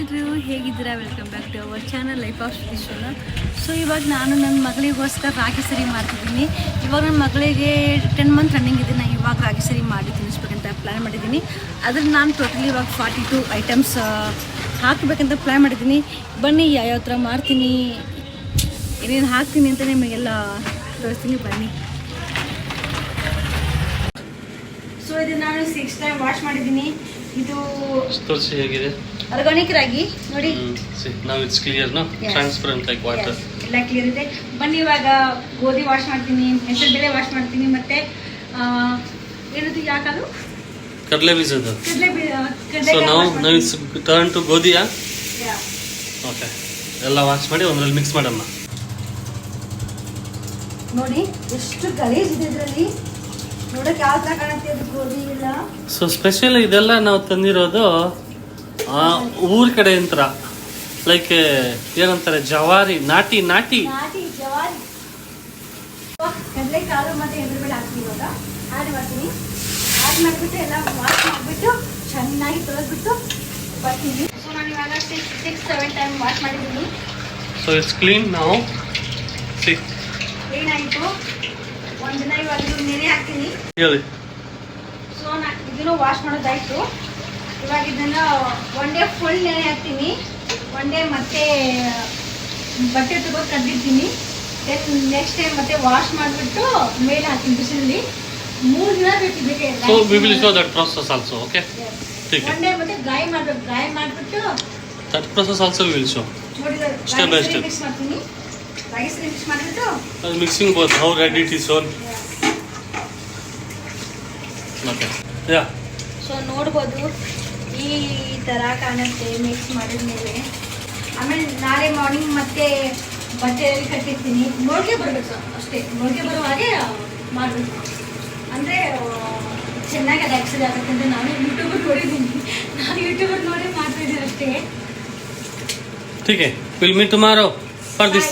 ಎಲ್ಲರೂ ಹೇಗಿದ್ದೀರಾ? Welcome back to our channel life of Shrishwara. So ಇವಾಗ ನಾನು ನನ್ನ ಮಗಳಿಗೋಸ್ಕರ ರಾಗಿ ಸರಿ ಮಾಡ್ತಿದ್ದೀನಿ. ಇವಾಗ ನನ್ನ ಮಗಳಿಗೆ 10 ಮಂತ್ ರನ್ನಿಂಗ್ ಇದೆ. ನಾನು ಇವಾಗ ರಾಗಿ ಸರಿ ಮಾಡಿ ತಿನ್ನಿಸ್ಬೇಕಂತ ಪ್ಲ್ಯಾನ್ ಮಾಡಿದ್ದೀನಿ. ಅದ್ರಲ್ಲಿ ನಾನು ಟೋಟಲಿ ಇವಾಗ 42 ಐಟಮ್ಸ್ ಹಾಕಬೇಕಂತ ಪ್ಲ್ಯಾನ್ ಮಾಡಿದ್ದೀನಿ. ಬನ್ನಿ ಯಾವ ಥರ ಮಾಡ್ತೀನಿ, ಏನೇನು ಹಾಕ್ತೀನಿ ಅಂತ ನಿಮಗೆಲ್ಲ ತೋರಿಸ್ತೀನಿ, ಬನ್ನಿ. ಸೊ ಇದು ನಾನು 6 ಟೈಮ್ ವಾಶ್ ಮಾಡಿದ್ದೀನಿ. ಇದು ತೋರಿಸಿ ಹೇಗಿದೆ ಆರ್ಗಾನಿಕ್ ರಾಗಿ ನೋಡಿ. Now it's clear no transparent like water. ಎಲ್ಲ ಕ್ಲಿಯರ್ ಇದೆ. ಬನ್ನಿ ಇವಾಗ ಗೋಧಿ ವಾಶ್ ಮಾಡ್ತೀನಿ, ಹೆಸರು ಬೇಳೆ ವಾಶ್ ಮಾಡ್ತೀನಿ, ಮತ್ತೆ ಏನದು ಯಾಕದು ಕಡಲೆ ಬೀಜದ್ದು. ಕಡಲೆ so now it's turn to ಗೋಧಿಯಾ. ಓಕೆ, ಎಲ್ಲ ವಾಶ್ ಮಾಡಿ ಒಂದರಲ್ಲಿ ಮಿಕ್ಸ್ ಮಾಡಮ್ಮ. ನೋಡಿ ಎಷ್ಟು ಗಲೀಜ್ ಇದೆ ಇದರಲ್ಲಿ. ನೋಡಕ್ಕೆ ಯಾವ ತರ ಕಾಣುತ್ತೆ ಅದು ಗೋಧಿ ಇಲ್ಲ. ಸೊ ಸ್ಪೆಷಲ್ ಇದೆಲ್ಲ ನಾವು ತಂದಿರೋದು ಊರ ಕಡೆ ಯಂತ್ರ, ಲೈಕ್ ಏನಂತಾರೆ ಜವಾರಿ, ನಾಟಿ ಜವಾರಿ. ಕಡಲೆ ಕಾಳು ಮತ್ತೆ ಹೆಸರು ಬೇಳೆ ಹಾಕ್ತೀನಿ. ಇವಾಗ ಆಡ್ ಮಾಡ್ತೀನಿ. ಆಡ್ ಮಾಡಿಬಿಟ್ಟು ಎಲ್ಲ ವಾಶ್ ಮಾಡಿಬಿಟ್ಟು ಚೆನ್ನಾಗಿ ತೊಳೆದ್ಬಿಟ್ಟು ಬರ್ತೀನಿ. ಸೊ ನಾನು ಇವಾಗ 6-7 ಟೈಮ್ ವಾಶ್ ಮಾಡಿದ್ದೀನಿ. ಸೊ ಇಟ್ಸ್ ಕ್ಲೀನ್ ನಾವು. ಏನಾಯಿತು ಒಂದಿನ ಇವಾಗ ನೆನೆ ಹಾಕ್ತೀನಿ. ಹೇಳಿ. ಸೊ ನಾನು ಇದನ್ನು ವಾಶ್ ಮಾಡೋದಾಯ್ತು. ಇವಾಗ ಇದನ್ನ 1 ಡೇ ಫುಲ್ ನೆನೆ ಹಾಕ್ತೀನಿ. 1 ಡೇ ಮತ್ತೆ ಬಟ್ಟೆ ತಗೊಂಡು ಕದ್ದಿರ್ತೀನಿ. ದೆನ್ ನೆಕ್ಸ್ಟ್ ಟೈಮ್ ಮತ್ತೆ ವಾಶ್ ಮಾಡಿಬಿಟ್ಟು ಮೇಲೆ ಹಾಕ್ತೀನಿ ಬಿಸಿಲಲ್ಲಿ. 3 ದಿನ ಬೇಕಿದೆ. So we will show that process also. Okay, ठीक है. 1 ಡೇ ಮತ್ತೆ ಗಾಯ ಮಾಡಬೇಕು. ಗಾಯ ಮಾಡಿಬಿಟ್ಟು that process also we will show step by step. Mix ಮಾಡ್ತೀನಿ. ರೈಸ್ ಮಿಕ್ಸ್ ಮಾಡಿಬಿಟ್ಟು mixing both how ready it is shown. Okay, yeah. So ನೋಡ್ಬೋದು ಈ ಥರ ಕಾಣುತ್ತೆ ಮಿಕ್ಸ್ ಮಾಡಿದ ಮೇಲೆ. ಆಮೇಲೆ ನಾಳೆ ಮಾರ್ನಿಂಗ್ ಮತ್ತೆ ಬಟ್ಟೆಯಲ್ಲಿ ಕಟ್ಟಿರ್ತೀನಿ. ಮೊಳಕೆ ಬರಬೇಕು ಅಷ್ಟೇ. ಮೊಳಕೆ ಬರೋ ಹಾಗೆ ಮಾಡಬೇಕು. ಅಂದರೆ ಚೆನ್ನಾಗಿ ಅದು ಆಕ್ಸೆಲ್ ಆಗುತ್ತೆ ಅಂತ ನಾನು ಯೂಟ್ಯೂಬರ್ ನೋಡಿದ್ದೀನಿ. ನಾನು ಯೂಟ್ಯೂಬರ್ ನೋಡಿ ಮಾಡ್ತಿದ್ದೀನಿ ಅಷ್ಟೇ. ठीक है, we'll meet tomorrow for this.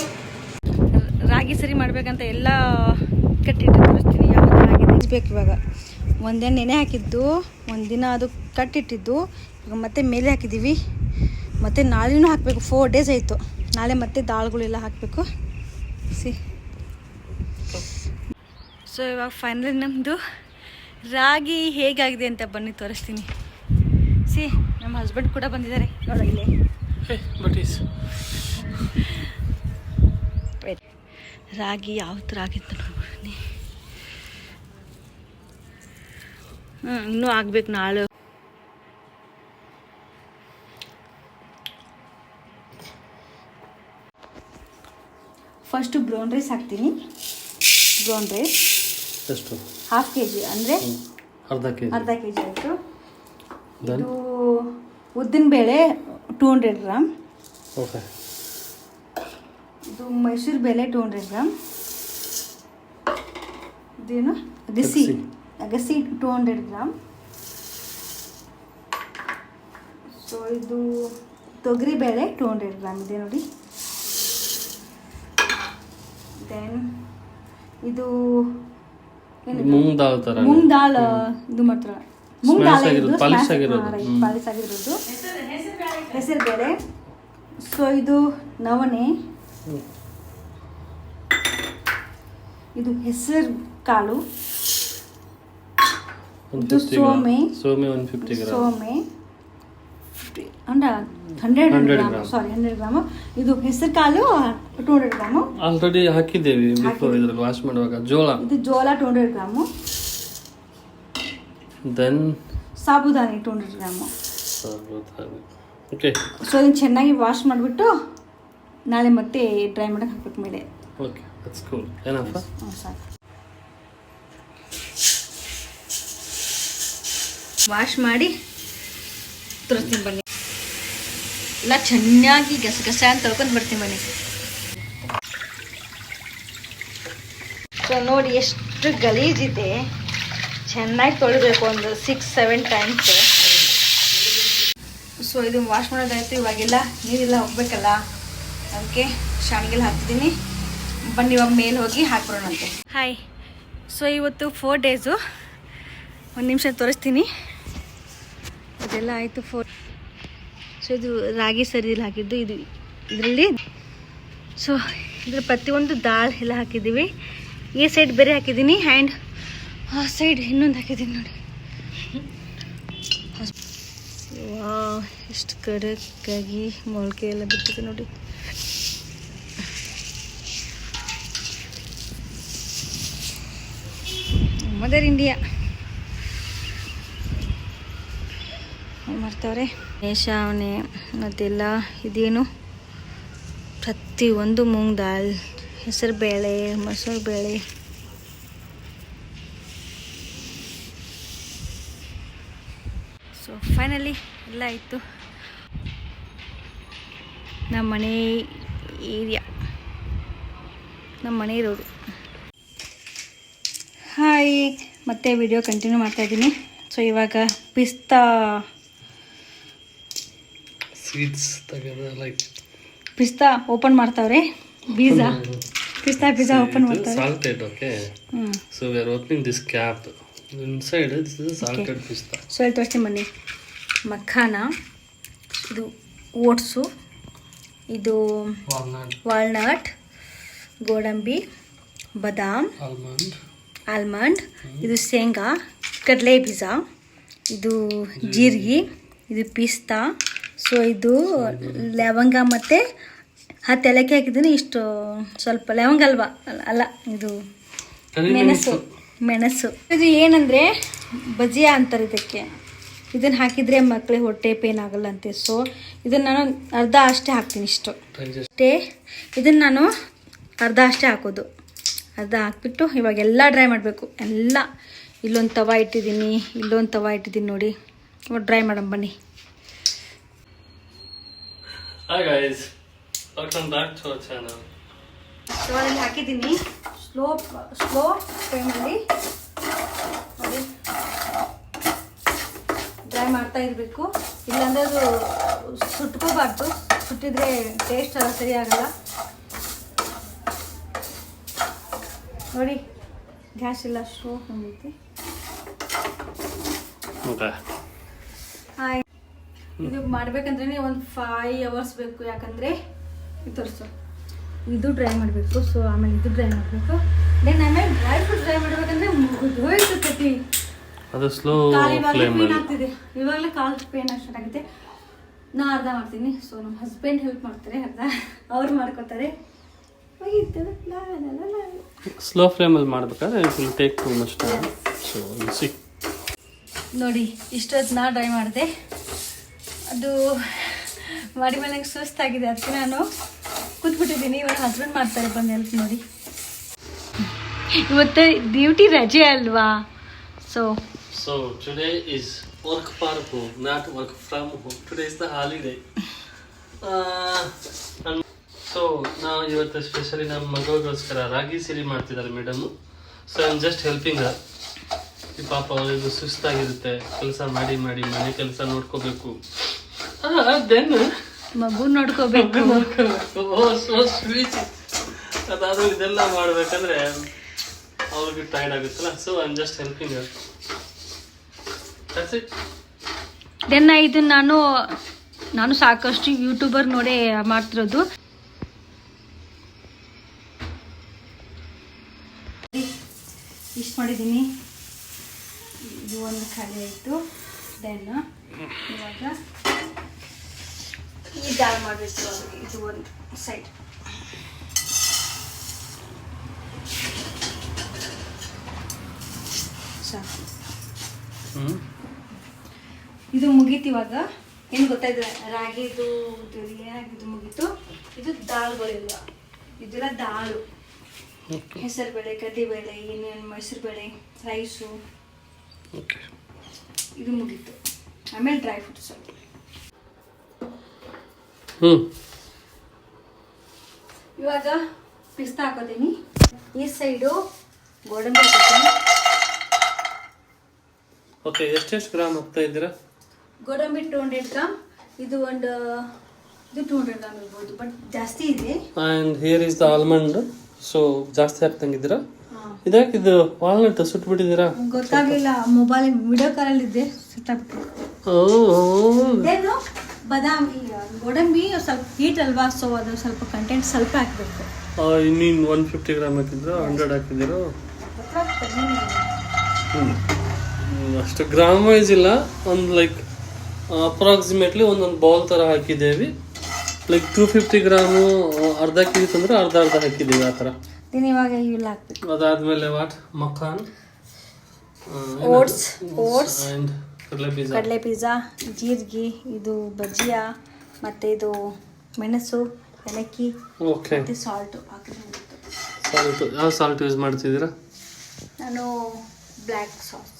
ರಾಗಿ ಸರಿ ಮಾಡಬೇಕಂತ ಎಲ್ಲ ಕಟ್ಟಿಟ್ಟು ತೋರಿಸ್ತೀನಿ. ಯಾವ ಥರ ಆಗಿದೆ ಬೇಕು. ಇವಾಗ ಒಂದಿನ ನೆನೆ ಹಾಕಿದ್ದು, ಒಂದಿನ ಅದು ಕಟ್ಟಿಟ್ಟಿದ್ದು, ಇವಾಗ ಮತ್ತೆ ಮೇಲೆ ಹಾಕಿದ್ದೀವಿ. ಮತ್ತು ನಾಳೆನೂ ಹಾಕಬೇಕು. 4 ಡೇಸ್ ಆಯಿತು. ನಾಳೆ ಮತ್ತೆ ದಾಳುಗಳೆಲ್ಲ ಹಾಕಬೇಕು. ಸೊ ಇವಾಗ ಫೈನಲಿ ನಮ್ಮದು ರಾಗಿ ಹೇಗಾಗಿದೆ ಅಂತ ಬನ್ನಿ ತೋರಿಸ್ತೀನಿ. ನಮ್ಮ ಹಸ್ಬೆಂಡ್ ಕೂಡ ಬಂದಿದ್ದಾರೆ ನೋಡಲಿ. ರಾಗಿ ಯಾವ ಥರ ಆಗಿತ್ತು ನೋಡ್ಬಿಡ್ತೀನಿ. ಇನ್ನೂ ಆಗ್ಬೇಕು ನಾಳೆ. ಫಸ್ಟು ಬ್ರೌನ್ ರೈಸ್ ಹಾಕ್ತೀನಿ. ಬ್ರೌನ್ ರೈಸ್ ಎಷ್ಟು? ½ kg ಅಂದರೆ ಅರ್ಧ kg ಆಯಿತು. ಇದು ಉದ್ದಿನ ಬೇಳೆ 200 ಗ್ರಾಮ್. ಓಕೆ. ಇದು ಮೈಸೂರು ಬೇಳೆ 200 ಗ್ರಾಮ್. ಇದೇನು ಅಗಸಿ 200 ಗ್ರಾಮ್. ಸೊ ಇದು ತೊಗರಿ ಬೇಳೆ 200 ಗ್ರಾಮ್ ಇದೆ ನೋಡಿ. ದೆನ್ ಇದು ಮೂಂಗ್ ದಾಲ್ ಥರ ಇದು ಮಾತ್ರ ಮೂಂಗ್ ದಾಲ್ ಪಾಲಿಶ್ ಆಗಿರೋದು ಹೆಸರು ಬೇಳೆ. ಸೊ ಇದು ನವಣೆ, ಇದು ಹೆಸರು ಕಾಳು, ಇದು ಸೋಮೆ 150 ಗ್ರಾಮ್. ಸೋಮೆ 100 ಗ್ರಾಮ್. ಇದು ಹೆಸರು ಕಾಳು 200 ಗ್ರಾಮು. ಆಲ್ರೆಡಿ ಹಾಕಿದ್ದೇವೆ ಬಿಫೋರ್ ಇದ್ರಲ್ಲಿ ವಾಶ್ ಮಾಡುವಾಗ. ಇದು ಜೋಳ 200 ಗ್ರಾಮು. ದೆನ್ ಸಾಬುದಾನಿ 200 ಗ್ರಾಮು. ಓಕೆ. ಸೊ ಇದನ್ನು ಚೆನ್ನಾಗಿ ವಾಶ್ ಮಾಡಿಬಿಟ್ಟು ನಾಳೆ ಮತ್ತೆ ಡ್ರೈ ಮಾಡೋಕೆ ಹಾಕ್ಬೇಕು ಮೇಲೆ. Okay, that's cool. ಏನಪ್ಪ ಸಾಕು. ವಾಶ್ ಮಾಡಿ ತೋರಿಸ್ತೀನಿ ಬನ್ನಿ. ಎಲ್ಲ ಚೆನ್ನಾಗಿ ಗಸಗಸ ಅಂತ ತೊಳ್ಕೊಂಡು ಬರ್ತೀನಿ ಬನ್ನಿ. ಸೊ ನೋಡಿ ಎಷ್ಟು ಗಲೀಜಿದೆ. ಚೆನ್ನಾಗಿ ತೊಳಿಬೇಕು ಒಂದು 6-7 ಟೈಮ್ಸ್. ಸೊ ಇದು ವಾಶ್ ಮಾಡೋದಾಯ್ತು. ಇವಾಗೆಲ್ಲ ನೀರೆಲ್ಲ ಹೋಗ್ಬೇಕಲ್ಲ, ಅದಕ್ಕೆ ಶಾಣಿಗೆಲ್ಲ ಹಾಕ್ತಿದ್ದೀನಿ. ಬನ್ನಿ ಇವಾಗ ಮೇಲೆ ಹೋಗಿ ಹಾಕ್ಬಿಡೋಣಂತೆ. ಹಾಯ್. ಸೊ ಇವತ್ತು 4 ಡೇಸು. ಒಂದು ನಿಮಿಷ ತೋರಿಸ್ತೀನಿ. ಇದೆಲ್ಲ ಆಯಿತು. 4 ಸೊ ಇದು ರಾಗಿ ಸರಿಯಲ್ಲಿ ಹಾಕಿದ್ದು ಇದು ಇದರಲ್ಲಿ. ಸೊ ಇದ್ರ ಪ್ರತಿಯೊಂದು ದಾಲ್ ಎಲ್ಲ ಹಾಕಿದ್ದೀವಿ. ಈ ಸೈಡ್ ಬೇರೆ ಹಾಕಿದ್ದೀನಿ ಆ್ಯಂಡ್ ಆ ಸೈಡ್ ಇನ್ನೊಂದು ಹಾಕಿದ್ದೀನಿ ನೋಡಿ. ಎಷ್ಟು ಕಡಕ್ಕಾಗಿ ಮೊಳಕೆ ಎಲ್ಲ ಬಿಟ್ಟಿದೆ ನೋಡಿ. ಮದರ್ ಇಂಡಿಯಾ ಮಾಡ್ತಾವ್ರೆ. ಮೇಷಾವಣೆ ಮತ್ತೆಲ್ಲ ಇದೇನು ಪ್ರತಿಯೊಂದು ಮೂಂಗ್ ದಾಲ್, ಹೆಸರು ಬೇಳೆ, ಮೊಸರು ಬೇಳೆ. ಸೊ ಫೈನಲಿ ಎಲ್ಲ ಆಯಿತು. ನಮ್ಮ ಮನೆ ಏರಿಯಾ, ನಮ್ಮ ಮನೆ ಇರೋದು. ಹಾಯ್, ಮತ್ತೆ ವಿಡಿಯೋ ಕಂಟಿನ್ಯೂ ಮಾಡ್ತಾಯಿದ್ದೀನಿ. ಸೊ ಇವಾಗ ಪಿಸ್ತಾ ಸ್ವೀಟ್ಸ್ ಲೈಕ್ ಪಿಸ್ತಾ ಓಪನ್ ಮಾಡ್ತಾವ್ರೆ. ಪಿಸ್ತಾ ಪಿಜ್ಜಾ ಓಪನ್ ಮಾಡ್ತಾರೆ. salted, okay. So we are opening this cap. Inside this is salted pista. So ಇಲ್ಲಿ ತೋರಿಸ್ತೀನಿ ಬನ್ನಿ. ಮಖಾನ, ಇದು ಓಟ್ಸು, ಇದು ವಾಲ್ನಟ್, ಗೋಡಂಬಿ, ಬಾದಾಮ್, ಆಲ್ಮಂಡ್, ಇದು ಶೇಂಗಾ, ಕಡಲೆ ಬೀಜ, ಇದು ಜೀರಿಗೆ, ಇದು ಪಿಸ್ತಾ. ಸೊ ಇದು ಲವಂಗ ಮತ್ತು 10 ಏಲಕ್ಕಿ ಹಾಕಿದ್ದೀನಿ. ಇಷ್ಟು ಸ್ವಲ್ಪ ಲವಂಗ ಅಲ್ಲ ಇದು ಮೆಣಸು. ಇದು ಏನಂದರೆ ಬಜಿಯಾ ಅಂತಾರೆ ಇದಕ್ಕೆ. ಇದನ್ನು ಹಾಕಿದರೆ ಮಕ್ಕಳಿಗೆ ಹೊಟ್ಟೆ ಪೇನ್ ಆಗಲ್ಲ ಅಂತೆ. ಸೊ ಇದನ್ನು ನಾನು ಅರ್ಧ ಅಷ್ಟೇ ಹಾಕ್ತೀನಿ, ಇಷ್ಟು ಅಷ್ಟೇ. ಇದನ್ನು ನಾನು ಅರ್ಧ ಅಷ್ಟೇ ಹಾಕೋದು. ಅರ್ಧ ಹಾಕ್ಬಿಟ್ಟು ಇವಾಗ ಎಲ್ಲ ಡ್ರೈ ಮಾಡಬೇಕು. ಎಲ್ಲ ಇಲ್ಲೊಂದು ತವ ಇಟ್ಟಿದ್ದೀನಿ, ಇಲ್ಲೊಂದು ತವ ಇಟ್ಟಿದ್ದೀನಿ ನೋಡಿ. ಇವಾಗ ಡ್ರೈ ಮಾಡೋಣ ಬನ್ನಿ. Hi guys, welcome back to our channel. So ಅಲ್ಲಿ ಹಾಕಿದ್ದೀನಿ ಸ್ಲೋ ಫ್ಲೇಮಲ್ಲಿ ನೋಡಿ. ಡ್ರೈ ಮಾಡ್ತಾ ಇರಬೇಕು, ಇಲ್ಲಾಂದರೆ ಅದು ಸುಟ್ಕೋಬಾರ್ದು. ಸುಟ್ಟಿದ್ರೆ ಟೇಸ್ಟ್ ಸರಿ ಆಗಲ್ಲ ನೋಡಿ. ಗ್ಯಾಸ್ ಎಲ್ಲ ಸ್ಲೋ ಬಂದೈತಿ. ಹಾಯ್, ಇದು ಮಾಡ್ಬೇಕಂದ್ರೆ ಒಂದು 5 hours ಬೇಕು. ಯಾಕಂದರೆ ಇದು ತೋರಿಸು, ಇದು ಡ್ರೈ ಮಾಡಬೇಕು. ಸೊ ಆಮೇಲೆ ಇದು ಡ್ರೈ ಮಾಡಬೇಕು. ದೆನ್ ಆಮೇಲೆ ಡ್ರೈ ಫ್ರೂಟ್ ಡ್ರೈ ಮಾಡಬೇಕಂದ್ರೆ ಹೋಯ್ತು ಕಟ್ಟಿ. ಅದು ಸ್ಲೋ ಫ್ಲೇಮ್ ಆಗ್ತಿದೆ. ಇವಾಗಲೇ ಕಾಲು ಪೇನ್ ಸ್ಟಾರ್ಟ್ ಆಗುತ್ತೆ. ನಾ ಅರ್ಧ ಮಾಡ್ತೀನಿ. ಸೊ ನಮ್ಮ ಹಸ್ಬೆಂಡ್ ಹೆಲ್ಪ್ ಮಾಡ್ತಾರೆ, ಅರ್ಧ ಅವ್ರು ಮಾಡ್ಕೋತಾರೆ. ಸ್ಲೋ ಫ್ಲೇಮಲ್ಲಿ ಮಾಡ್ಬೇಕಾದ್ರೆ it will take too much time. So C ನೋಡಿ, ಇಷ್ಟೊತ್ತು ನಾ ಡ್ರೈ ಮಾಡಿದೆ. ಅದು ಮಾಡಿ ಮೇಲೆ ನಂಗೆ ಸುಸ್ತಾಗಿದೆ, ಅದಕ್ಕೆ ನಾನು ಕೂತ್ಬಿಟ್ಟಿದ್ದೀನಿ. ಇವಾಗ ಹಸ್ಬೆಂಡ್ ಮಾಡ್ತಾರೆ ಬಂದು ಹೆಲ್ಪ್ ನೋಡಿ. ಇವತ್ತು ಡ್ಯೂಟಿ ರಜೆ ಅಲ್ವಾ. So today is work for home, not work from home. Today is the holiday. So ನಾವು ಇವತ್ತು ಸ್ಪೆಷಲಿ ನಮ್ಮ ಮಗಳಿಗೋಸ್ಕರ ರಾಗಿ ಸಿರಿ ಮಾಡ್ತಿದ್ದಾರೆ madam. So I am just helping her. ಈ ಪಾಪ ಅವಳಿಗೂ ಸುಸ್ತಾಗಿರುತ್ತೆ, ಕೆಲಸ ಮಾಡಿ ಮಾಡಿ ಮನೆ ಕೆಲಸ ನೋಡ್ಕೋಬೇಕು. ದೆನ್ ಮಗು ನೋಡ್ಕೋಬೇಕು. ಸೊ ಸ್ವೀಟ್ ಅದಾದ್ರೂ ಇದೆಲ್ಲ ಮಾಡ್ಬೇಕಂದ್ರೆ ಅವ್ರಿಗೆ ಟೈರ್ಡ್ ಆಗುತ್ತಲ್ಲ. So I am just helping her. That's it. Then ಇದು ನಾನು ಸಾಕಷ್ಟು ಯೂಟ್ಯೂಬರ್ ನೋಡಿ ಮಾಡ್ತಿರೋದು. ಇಷ್ಟು ಮಾಡಿದ್ದೀನಿ. ಇದು ಒಂದು ಖಾಲಿ ಆಯಿತು. ದೆನ್ ಇವಾಗ ಈ ದಾಲ್ ಮಾಡಬೇಕು. ಇದು ಒಂದು ಸೈಡ್. ಸಾಕು. ಇದು ಮುಗೀತು. ಇವಾಗ ಏನು ಗೊತ್ತಾಯ್ತು, ರಾಗಿದು ಏನಾಗಿದ್ದು ಮುಗೀತು. ಇದು ದಾಲ್ಗಳಿಲ್ಲ, ಇದೆಲ್ಲ ದಾಳು. ಹೆಸರು ಬೇಳೆ, ಕಡ್ಲೆಬೇಳೆ, ಏನೇನು ಮೈಸೂರು ಬೇಳೆ, ರೈಸು, ಇದು ಮುಗೀತು. ಆಮೇಲೆ ಡ್ರೈ ಫ್ರೂಟ್ಸ್. ಇವಾಗ ಪಿಸ್ತಾ ಹಾಕೋತೀನಿ. ಈ ಸೈಡು ಗೋಡಂಬಿ ಹಾಕೋತೀನಿ. ಓಕೆ, ಎಷ್ಟೆಷ್ಟು ಗ್ರಾಮ್ ಹಾಕ್ತಾ ಇದ್ದೀರಾ? ಗೋಡಂಬಿ 200 ಗ್ರಾಮ್. ಇದು 200 ಗ್ರಾಮ್ ಇರ್ಬೋದು, ಬಟ್ ಜಾಸ್ತಿ ಇದೆ. And here is the almond. So ಜಾಸ್ತಿ ಹಾಕ್ತಂಗಿದ್ದೀರಾ? ಇದಕ್ಕೆ ಇದು ವಾಲ್ನಟ್ ಸುಟ್ಬಿಟ್ಟಿದ್ದೀರಾ? ಗೊತ್ತಾಗಲಿಲ್ಲ, ಮೊಬೈಲ್ ವಿಡಿಯೋ ಕಾಲಲ್ಲಿ ಇದ್ದೆ, ಸುಟ್ಟಾಗ್ಬಿಟ್ಟು. ಬಾದಾಮಿ ಗೋಡಂಬಿ ಸ್ವಲ್ಪ ಹೀಟ್ ಅಲ್ವಾ, ಸೊ ಅದು ಸ್ವಲ್ಪ ಕಂಟೆಂಟ್ ಸ್ವಲ್ಪ ಹಾಕಬೇಕು. ಇನ್ನೇನು 150 ಗ್ರಾಮ್ ಹಾಕಿದ್ರು 100 ಹಾಕಿದ್ರು ಅಷ್ಟು ಗ್ರಾಮ್ ವೈಸ್ ಇಲ್ಲ, ಒಂದು ಲೈಕ್ ಅಪ್ರಾಕ್ಸಿಮೇಟ್ಲಿ ಒಂದೊಂದು ಬೌಲ್ ಥರ ಹಾಕಿದ್ದೇವೆ. ಲೈಕ್ 250 ಗ್ರಾಮು ಅರ್ಧ ಕೆ ಜಿ ತಂದರೆ ಅರ್ಧ ಹಾಕಿದ್ದೀವಿ ಆ ಥರ. ಇವಾಗ ಇವೆಲ್ಲ ಹಾಕ್ಬೇಕು. ಅದಾದಮೇಲೆ ವಾಟ್ ಮಖಾನ್, ಓಟ್ಸ್ ಆ್ಯಂಡ್ ಕಡಲೆ ಪಿಜ್ಜಾ, ಜೀರಿಗೆ, ಇದು ಬಜ್ಜಿಯಾ, ಮತ್ತು ಇದು ಮೆಣಸು, ಏಲಕ್ಕಿ, ಓಕೆ, ಮತ್ತು ಸಾಲ್ಟು ಹಾಕಿದ್ರೆ. ಸಾಲ್ಟು ಯಾವ ಸಾಲ್ಟ್ ಯೂಸ್ ಮಾಡ್ತಿದ್ದೀರಾ? ನಾನು ಬ್ಲ್ಯಾಕ್ ಸಾಲ್ಟ್.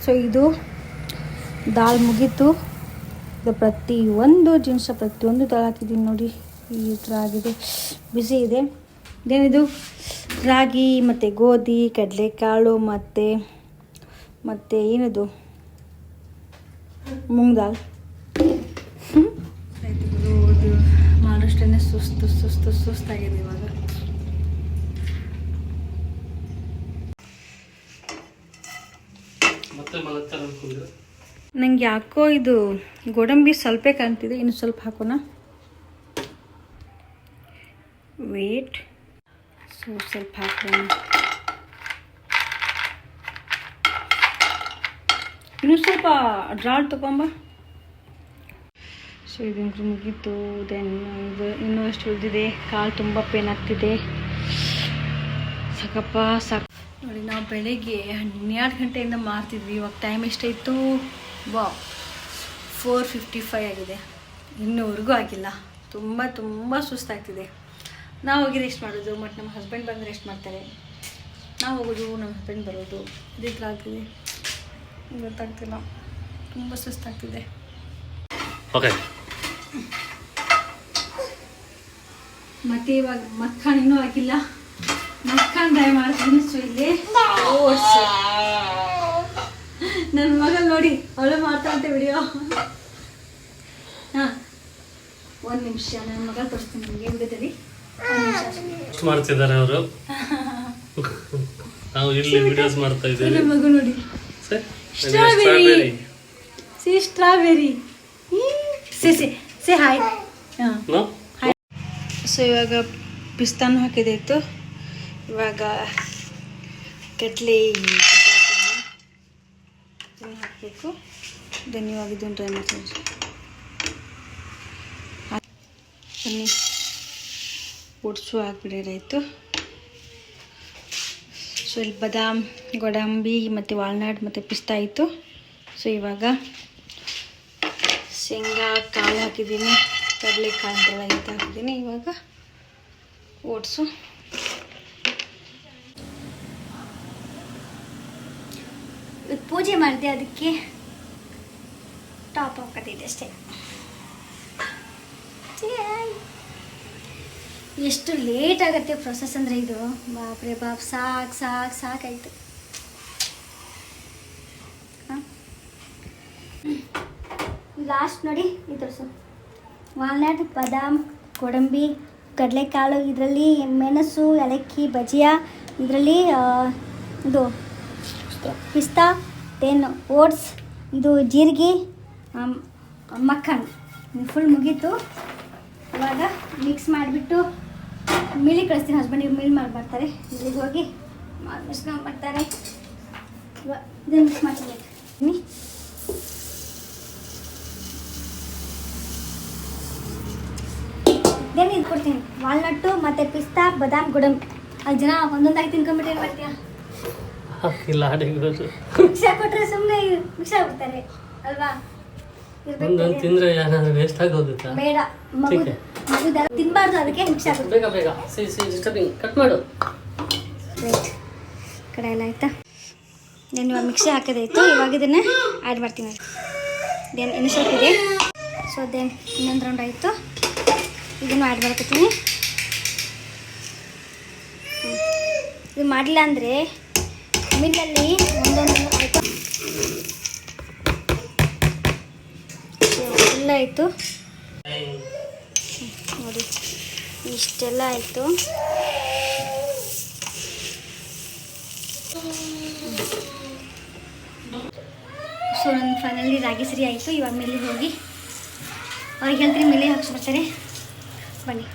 ಸೊ ಇದು ದಾಲ್ ಮುಗೀತು. ಇದು ಪ್ರತಿಯೊಂದು ದಾಲ್ ಹಾಕಿದ್ದೀನಿ ನೋಡಿ, ಈ ಥರ ಆಗಿದೆ, ಬಿಸಿ ಇದೆ. ಇದೇನಿದು ರಾಗಿ ಮತ್ತು ಗೋಧಿ, ಕಡಲೆಕಾಳು ಮತ್ತು ಏನದು ಮೂಂಗ್ ದಾಲ್. ಇದು ಮಾಡೋಷ್ಟೇ ಸುಸ್ತಾಗಿದೆ ಇವಾಗ. ನಂಗೆ ಯಾಕೋ ಇದು ಗೋಡಂಬಿ ಸ್ವಲ್ಪ ಕಾಣ್ತಿದೆ, ಇನ್ನು ಸ್ವಲ್ಪ ಹಾಕೋಣ. ವೇಟ್, ಸ್ವಲ್ಪ ಹಾಕೋಣ, ಇನ್ನು ಸ್ವಲ್ಪ ಡ್ರಾಲ್ ತಗೊಂಬ. ಸೊ ಇದನ್ನು ಮುಗೀತು. ದೆನ್ ಇದು ಇನ್ನೂ ಎಷ್ಟು ಉಳಿದಿದೆ. ಕಾಲು ತುಂಬ ಪೇನ್ ಆಗ್ತಿದೆ, ಸಾಕಪ್ಪ ಸಾಕು. ನೋಡಿ, ನಾವು ಬೆಳಗ್ಗೆ 12 ಗಂಟೆಯಿಂದ ಮಾಡ್ತಿದ್ವಿ. ಇವಾಗ ಟೈಮ್ ಎಷ್ಟಾಯಿತು? 4:55 ಆಗಿದೆ, ಇನ್ನೂವರೆಗೂ ಆಗಿಲ್ಲ. ತುಂಬ ಸುಸ್ತಾಗ್ತಿದೆ. ನಾವು ಹೋಗಿ ರೆಸ್ಟ್ ಮಾಡೋದು, ಮತ್ತು ನಮ್ಮ ಹಸ್ಬೆಂಡ್ ಬಂದು ರೆಸ್ಟ್ ಮಾಡ್ತಾರೆ. ನಾವು ಹೋಗೋದು, ನಮ್ಮ ಹಸ್ಬೆಂಡ್ ಬರೋದು, ಇದೇ ಥರ ಆಗ್ತಿದೆ. ಗೊತ್ತಾಗ್ತಿಲ್ಲ, ತುಂಬ ಸುಸ್ತಾಗ್ತಿದೆ. ಓಕೆ, ಮತ್ತು ಇವಾಗ ಮಕ್ಕಳು ಇನ್ನೂ ಆಗಿಲ್ಲ. ಮಕ್ಕಳು ಡ್ರೈ ಮಾಡ್ತೀನಿ. ಸೊ ಇಲ್ಲಿ ನನ್ನ ಮಗಳು ನೋಡಿ, ಅವಳು ಮಾತಾಡ್ತೆ ವಿಡಿಯೋ. ಹಾಂ, 1 ನಿಮಿಷ ನನ್ನ ಮಗಳು ತೋರಿಸ್ತೀನಿ ನಿಮಗೆ ವಿಡಿಯೋದಲ್ಲಿ. 1 ನಿಮಿಷ ಮಾಡ್ತಿದ್ದಾರೆ ಅವರು. ನಾವು ಇಲ್ಲಿ ವಿಡಿಯೋಸ್ ಮಾಡ್ತಾ ಇದ್ದೀವಿ. ನನ್ನ ಮಗು ನೋಡಿ, ಸ್ಟ್ರಾಬೆರಿ. Say hi. ಹಾಂ, ಸೊ ಇವಾಗ ಪಿಸ್ತಾನು ಹಾಕಿದೆ ಇತ್ತು. ಇವಾಗ ಕಡಲೆ ಹಾಕಬೇಕು. ಧನ್ಯವಾದ. ಇದನ್ನು ಟ್ರೈ ಮಾಡ್ತೀನಿ ಬನ್ನಿ. ಓಟ್ಸು ಹಾಕ್ಬಿಡಿರಾಯಿತು. ಸೊ ಇಲ್ಲಿ ಬಾದಾಮ್, ಗೋಡಂಬಿ ಮತ್ತು ವಾಲ್ನಟ್ ಮತ್ತು ಪಿಸ್ತಾ ಇತ್ತು. ಸೊ ಇವಾಗ ಶೇಂಗಾ ಕಾಳು ಹಾಕಿದ್ದೀನಿ, ಕಡಲೆ ಕಾಳು ಅಂತೆಲ್ಲ ಇದು ಹಾಕಿದ್ದೀನಿ. ಇವಾಗ ಓಟ್ಸು. ಪೂಜೆ ಮಾಡಿದೆ, ಅದಕ್ಕೆ ಟಾಪ್ ಹಾಕೋದಿದೆ ಅಷ್ಟೇ. ಎಷ್ಟು ಲೇಟ್ ಆಗುತ್ತೆ ಪ್ರೊಸೆಸ್ ಅಂದರೆ ಇದು. ಬಾಪ್ರೆ ಬಾಪ್, ಸಾಕಾಯ್ತು. ಲಾಸ್ಟ್ ನೋಡಿ, ಇದು ವಾಲ್ನಟ್, ಬಾದಾಮ್, ಗೋಡಂಬಿ, ಕಡಲೆಕಾಳು, ಇದರಲ್ಲಿ ಮೆಣಸು, ಏಲಕ್ಕಿ, ಬಜಿಯಾ, ಇದರಲ್ಲಿ ಇದು ಪಿಸ್ತಾ, ದೆನ್ ಓಟ್ಸ್, ಇದು ಜೀರಿಗೆ, ಮಕ್ಕನ್. ಫುಲ್ ಮುಗೀತು. ಇವಾಗ ಮಿಕ್ಸ್ ಮಾಡಿಬಿಟ್ಟು ಮಿಲ್ಲಿಗೆ ಕಳಿಸ್ತೀನಿ. ಹಸ್ಬೆಂಡಿಗೆ ಮಿಲ್ ಮಾಡಿ ಬರ್ತಾರೆ. ಮಿಲ್ಲಿಗೆ ಹೋಗಿ ಮಿಕ್ಸ್ಕೊಂಡು ಬರ್ತಾರೆ. ಇದನ್ನು ಮಿಕ್ಸ್ ಮಾಡ್ತೀನಿ. ಇದೇನು ಇದು ಕೊಡ್ತೀನಿ, ವಾಲ್ನಟ್ಟು ಮತ್ತು ಪಿಸ್ತಾ, ಬಾದಾಮ್, ಗೋಡಂಬಿ. ಅಲ್ಲಿ ಜನ ಒಂದೊಂದಾಗಿ ತಿನ್ಕೊಂಡ್ಬಿಟ್ಟು ಏನು ಮಾಡ್ತೀಯ? ಭಿಕ್ಷಾ ಕೊಟ್ಟರೆ ಸುಮ್ಮನೆ ಭಿಕ್ಷಾ ಕೊಡ್ತಾರೆ ಅಲ್ವಾ? ತಿಂದ್ರೆ ಏನಾದ್ರು ವೇಸ್ಟ್ ಆಗೋಗುತ್ತಾ? ಬೇಡ, ಮಗು ತಿನ್ಬಾರ್ದು, ಅದಕ್ಕೆ ಭಿಕ್ಷಾ ಕೊಡ್ತಾರೆ. ಬೇಗ ಕಟ್ ಮಾಡು. ಕಡೆ ಎಲ್ಲ ಆಯ್ತಾ? ನಾನು ಇವಾಗ ಮಿಕ್ಸಿ ಹಾಕೋದಾಯ್ತು. ಇವಾಗ ಇದನ್ನು ಆ್ಯಡ್ ಮಾಡ್ತೀನಿ. ದೆನ್ ಇನ್ನು ಸ್ವಲ್ಪ ಇದೆ. ಸೊ ದೆನ್ ಇನ್ನೊಂದು ರೌಂಡ್ ಆಯಿತು. ಇದನ್ನು ಆ್ಯಡ್ ಮಾಡ್ಕೊತೀನಿ. ಇದು ಮಾಡಲಿಲ್ಲ ಅಂದರೆ ಮಿಲ್ಲಲ್ಲಿ ಒಂದೊಂದು ಆಯಿತು. ಆಯಿತು ನೋಡಿ, ಇಷ್ಟೆಲ್ಲ ಆಯಿತು. ಸೊ ನನ್ನ ಫೈನಲಿ ರಾಗಿ ಸರಿ ಆಯಿತು. ಇವಾಗ ಮೇಲೆ ಹೋಗಿ ಅವ್ರಿಗೆ ಹೇಳ್ತೀನಿ, ಮೇಲೆ ಹಾಕ್ಸ್ಬಿಡ್ತಾರೆ. ಬನ್ನಿ.